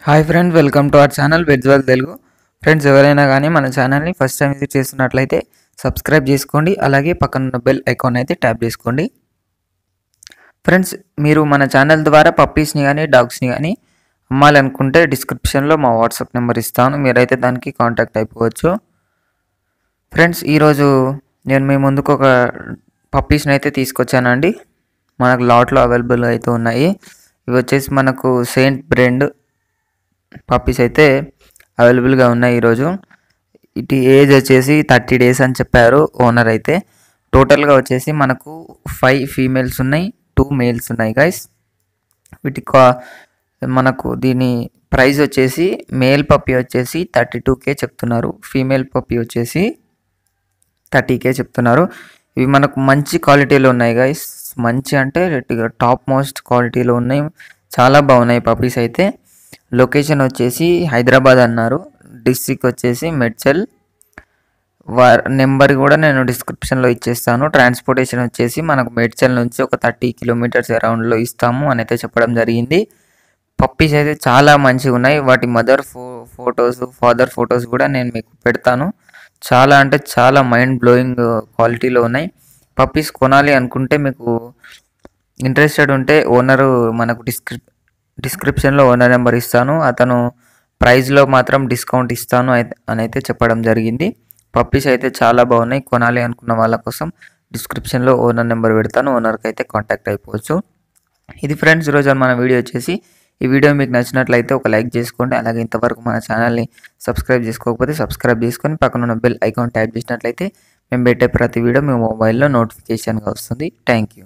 Hi friends, welcome to our channel visual Telugu. Friends, ఎవరైనా కానీ మన ఛానల్ని ఫస్ట్ టైం విజిట్ చేస్తున్నట్లయితే సబ్స్క్రైబ్ చేసుకోండి. అలాగే పక్కన బెల్ ఐకాన్ అయితే ట్యాప్ చేసుకోండి. ఫ్రెండ్స్, మీరు మన ఛానల్ ద్వారా పప్పీస్ని కానీ డాగ్స్ని కానీ అమ్మాలనుకుంటే డిస్క్రిప్షన్లో మా వాట్సాప్ నెంబర్ ఇస్తాను, మీరైతే దానికి కాంటాక్ట్ అయిపోవచ్చు. ఫ్రెండ్స్, ఈరోజు నేను మీ ముందుకు ఒక పప్పీస్ని అయితే తీసుకొచ్చానండి. మనకు లాట్లో అవైలబుల్ అయితే ఉన్నాయి. ఇవి వచ్చేసి మనకు సెయింట్ బ్రెండ్ పప్పీస్ అయితే అవైలబుల్గా ఉన్నాయి ఈరోజు. ఇటు ఏజ్ వచ్చేసి 30 days అని చెప్పారు ఓనర్ అయితే. టోటల్గా వచ్చేసి మనకు 5 ఫీమేల్స్ ఉన్నాయి, 2 మేల్స్ ఉన్నాయి గైస్. వీటి మనకు దీని ప్రైస్ వచ్చేసి మేల్ పప్పీ వచ్చేసి 32K చెప్తున్నారు, ఫీమేల్ పప్పీ వచ్చేసి 30K చెప్తున్నారు. ఇవి మనకు మంచి క్వాలిటీలో ఉన్నాయి గైస్. మంచి అంటే టాప్ మోస్ట్ క్వాలిటీలో ఉన్నాయి, చాలా బాగున్నాయి పప్పీస్ అయితే. లొకేషన్ వచ్చేసి హైదరాబాద్ అన్నారు, డిస్ట్రిక్ట్ వచ్చేసి మేడ్చల్. నెంబర్ కూడా నేను డిస్క్రిప్షన్లో ఇచ్చేస్తాను. ట్రాన్స్పోర్టేషన్ వచ్చేసి మనకు మేడ్చల్ నుంచి ఒక 30 kilometers అరౌండ్లో ఇస్తాము అని అయితే చెప్పడం జరిగింది. పప్పీస్ అయితే చాలా మంచిగా ఉన్నాయి. వాటి మదర్ ఫొటోస్, ఫాదర్ ఫొటోస్ కూడా నేను మీకు పెడతాను. చాలా అంటే చాలా మైండ్ బ్లోయింగ్ క్వాలిటీలో ఉన్నాయి. పప్పీస్ కొనాలి అనుకుంటే, మీకు ఇంట్రెస్టెడ్ ఉంటే ఓనరు మనకు డిస్క్రిప్షన్లో ఓనర్ నెంబర్ ఇస్తాను. అతను ప్రైస్లో మాత్రం డిస్కౌంట్ ఇస్తాను అని అయితే చెప్పడం జరిగింది. పప్పీస్ అయితే చాలా బాగున్నాయి. కొనాలి అనుకున్న వాళ్ళ కోసం డిస్క్రిప్షన్లో ఓనర్ నెంబర్ పెడతాను, ఓనర్కి అయితే కాంటాక్ట్ అయిపోవచ్చు. ఇది ఫ్రెండ్స్ ఈరోజు మన వీడియో వచ్చేసి. ఈ వీడియో మీకు నచ్చినట్లయితే ఒక లైక్ చేసుకోండి. అలాగే ఇంతవరకు మన ఛానల్ని సబ్స్క్రైబ్ చేసుకోకపోతే సబ్స్క్రైబ్ చేసుకొని పక్కన ఉన్న బెల్ ఐకాన్ ట్యాప్ చేసినట్లయితే మేము పెట్టే ప్రతి వీడియో మీ మొబైల్లో నోటిఫికేషన్గా వస్తుంది. Thank you.